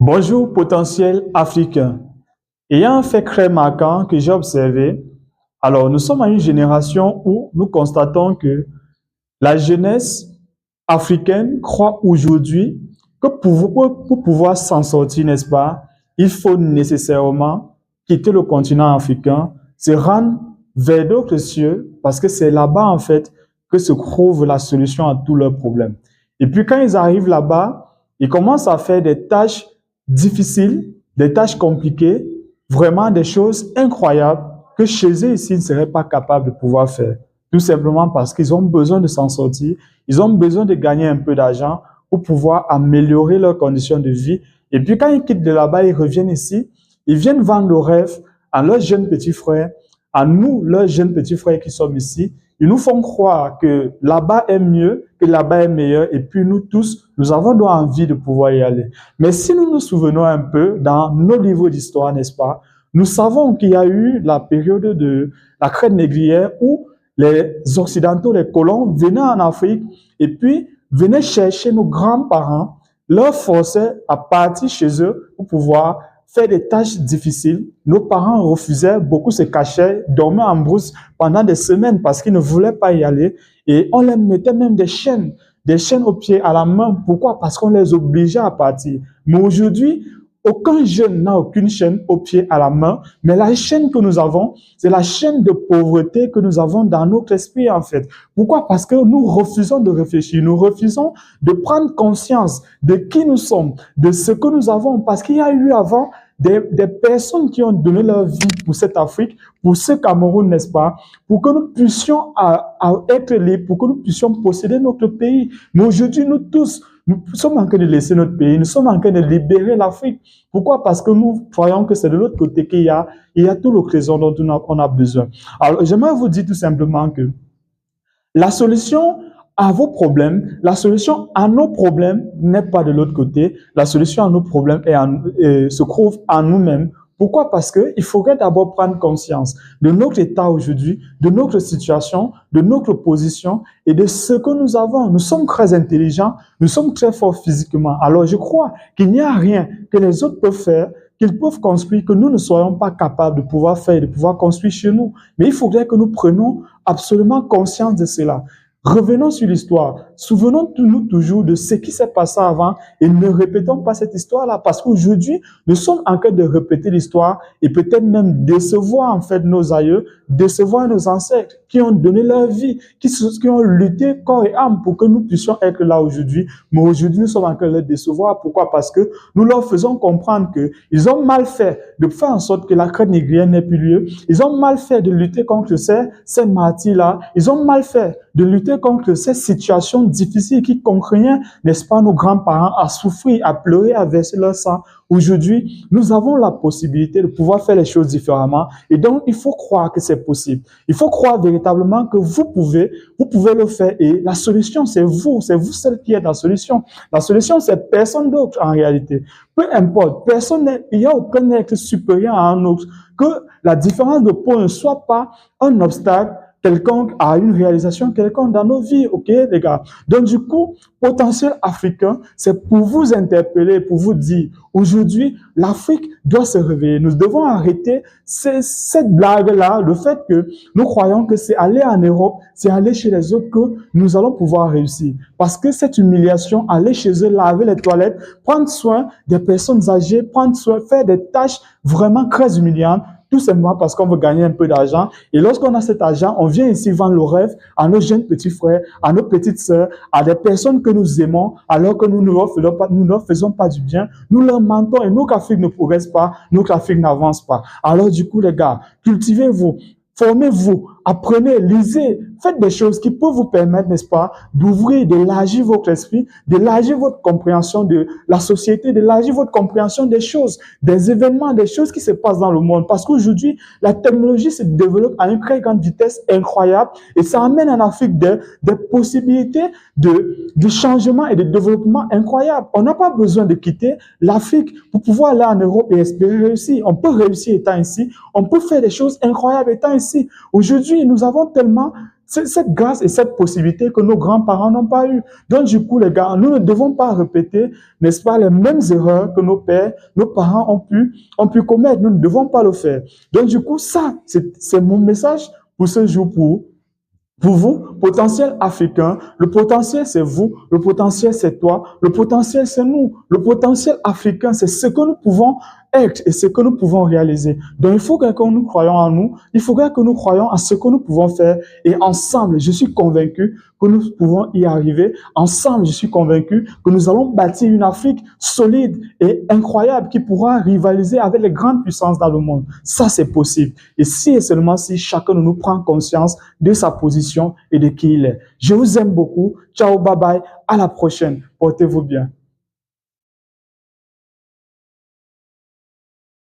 Bonjour potentiel africain. Il y a un fait très marquant que j'ai observé. Alors, nous sommes à une génération où nous constatons que la jeunesse africaine croit aujourd'hui que pour pouvoir s'en sortir, n'est-ce pas, il faut nécessairement quitter le continent africain, se rendre vers d'autres cieux, parce que c'est là-bas, en fait, que se trouve la solution à tous leurs problèmes. Et puis, quand ils arrivent là-bas, ils commencent à faire des tâches difficiles, des tâches compliquées, vraiment des choses incroyables que chez eux ici, ils ne seraient pas capables de pouvoir faire. Tout simplement parce qu'ils ont besoin de s'en sortir, ils ont besoin de gagner un peu d'argent pour pouvoir améliorer leurs conditions de vie. Et puis quand ils quittent de là-bas, ils reviennent ici, ils viennent vendre le rêve à leurs jeunes petits frères, à nous, leurs jeunes petits frères qui sommes ici. Ils nous font croire que là-bas est mieux, que là-bas est meilleur, et puis nous tous, nous avons donc envie de pouvoir y aller. Mais si nous nous souvenons un peu dans nos livres d'histoire, n'est-ce pas, nous savons qu'il y a eu la période de la traite négrière où les Occidentaux, les colons, venaient en Afrique et puis venaient chercher nos grands-parents, leur forçaient à partir chez eux pour pouvoir faire des tâches difficiles. Nos parents refusaient, beaucoup se cachaient, dormaient en brousse pendant des semaines parce qu'ils ne voulaient pas y aller. Et on leur mettait même des chaînes aux pieds, à la main. Pourquoi? Parce qu'on les obligeait à partir. Mais aujourd'hui, aucun jeune n'a aucune chaîne au pied, à la main, mais la chaîne que nous avons, c'est la chaîne de pauvreté que nous avons dans notre esprit, en fait. Pourquoi? Parce que nous refusons de réfléchir, nous refusons de prendre conscience de qui nous sommes, de ce que nous avons, parce qu'il y a eu avant des personnes qui ont donné leur vie pour cette Afrique, pour ce Cameroun, n'est-ce pas, pour que nous puissions être libres, pour que nous puissions posséder notre pays. Mais aujourd'hui, nous tous, nous sommes en train de laisser notre pays, nous sommes en train de libérer l'Afrique. Pourquoi? Parce que nous croyons que c'est de l'autre côté qu'il y a tout le trésor dont on a besoin. Alors, j'aimerais vous dire tout simplement que la solution à vos problèmes, la solution à nos problèmes n'est pas de l'autre côté. La solution à nos problèmes se trouve en nous-mêmes. Pourquoi? Parce qu'il faudrait d'abord prendre conscience de notre état aujourd'hui, de notre situation, de notre position et de ce que nous avons. Nous sommes très intelligents, nous sommes très forts physiquement. Alors je crois qu'il n'y a rien que les autres peuvent faire, qu'ils peuvent construire, que nous ne soyons pas capables de pouvoir faire, de pouvoir construire chez nous. Mais il faudrait que nous prenions absolument conscience de cela. Revenons sur l'histoire. Souvenons-nous toujours de ce qui s'est passé avant et ne répétons pas cette histoire-là parce qu'aujourd'hui, nous sommes en train de répéter l'histoire et peut-être même décevoir en fait nos aïeux, décevoir nos ancêtres qui ont donné leur vie, qui ont lutté corps et âme pour que nous puissions être là aujourd'hui. Mais aujourd'hui, nous sommes en train de les décevoir. Pourquoi? Parce que nous leur faisons comprendre qu'ils ont mal fait de faire en sorte que la traite négrière n'ait plus lieu. Ils ont mal fait de lutter contre ces martyrs-là. Ils ont mal fait de lutter contre ces situations difficiles qui contraignaient, n'est-ce pas, nos grands-parents à souffrir, à pleurer, à verser leur sang. Aujourd'hui, nous avons la possibilité de pouvoir faire les choses différemment et donc il faut croire que c'est possible. Il faut croire véritablement que vous pouvez le faire et la solution c'est vous seul qui êtes la solution. La solution c'est personne d'autre en réalité. Peu importe, il n'y a aucun être supérieur à un autre. Que la différence de peau ne soit pas un obstacle quelconque à une réalisation quelconque dans nos vies, ok les gars? Donc du coup, potentiel africain, c'est pour vous interpeller, pour vous dire, aujourd'hui, l'Afrique doit se réveiller. Nous devons arrêter cette blague-là, le fait que nous croyons que c'est aller en Europe, c'est aller chez les autres que nous allons pouvoir réussir. Parce que cette humiliation, aller chez eux, laver les toilettes, prendre soin des personnes âgées, prendre soin, faire des tâches vraiment très humiliantes, tout simplement parce qu'on veut gagner un peu d'argent. Et lorsqu'on a cet argent, on vient ici vendre le rêve à nos jeunes petits frères, à nos petites sœurs, à des personnes que nous aimons, alors que nous ne leur faisons pas du bien. Nous leur mentons et notre Afrique ne progresse pas, notre Afrique n'avance pas. Alors du coup, les gars, cultivez-vous. Formez-vous, apprenez, lisez, faites des choses qui peuvent vous permettre, n'est-ce pas, d'ouvrir, d'élargir votre esprit, d'élargir votre compréhension de la société, d'élargir votre compréhension des choses, des événements, des choses qui se passent dans le monde. Parce qu'aujourd'hui, la technologie se développe à une très grande vitesse incroyable et ça amène en Afrique des possibilités de changement et de développement incroyables. On n'a pas besoin de quitter l'Afrique pour pouvoir aller en Europe et espérer réussir. On peut réussir étant ici, on peut faire des choses incroyables étant ici. Aujourd'hui, nous avons tellement cette grâce et cette possibilité que nos grands-parents n'ont pas eu. Donc, du coup, les gars, nous ne devons pas répéter, n'est-ce pas, les mêmes erreurs que nos pères, nos parents ont pu commettre. Nous ne devons pas le faire. Donc, du coup, ça, c'est mon message pour ce jour, pour vous, potentiel africain, le potentiel c'est vous, le potentiel c'est toi, le potentiel c'est nous. Le potentiel africain, c'est ce que nous pouvons être et ce que nous pouvons réaliser. Donc il faudrait que nous croyions en nous, il faudrait que nous croyions en ce que nous pouvons faire et ensemble, je suis convaincu que nous pouvons y arriver. Ensemble, je suis convaincu que nous allons bâtir une Afrique solide et incroyable qui pourra rivaliser avec les grandes puissances dans le monde. Ça, c'est possible. Et si et seulement si chacun de nous prend conscience de sa position et de qui il est. Je vous aime beaucoup. Ciao, bye bye. À la prochaine. Portez-vous bien.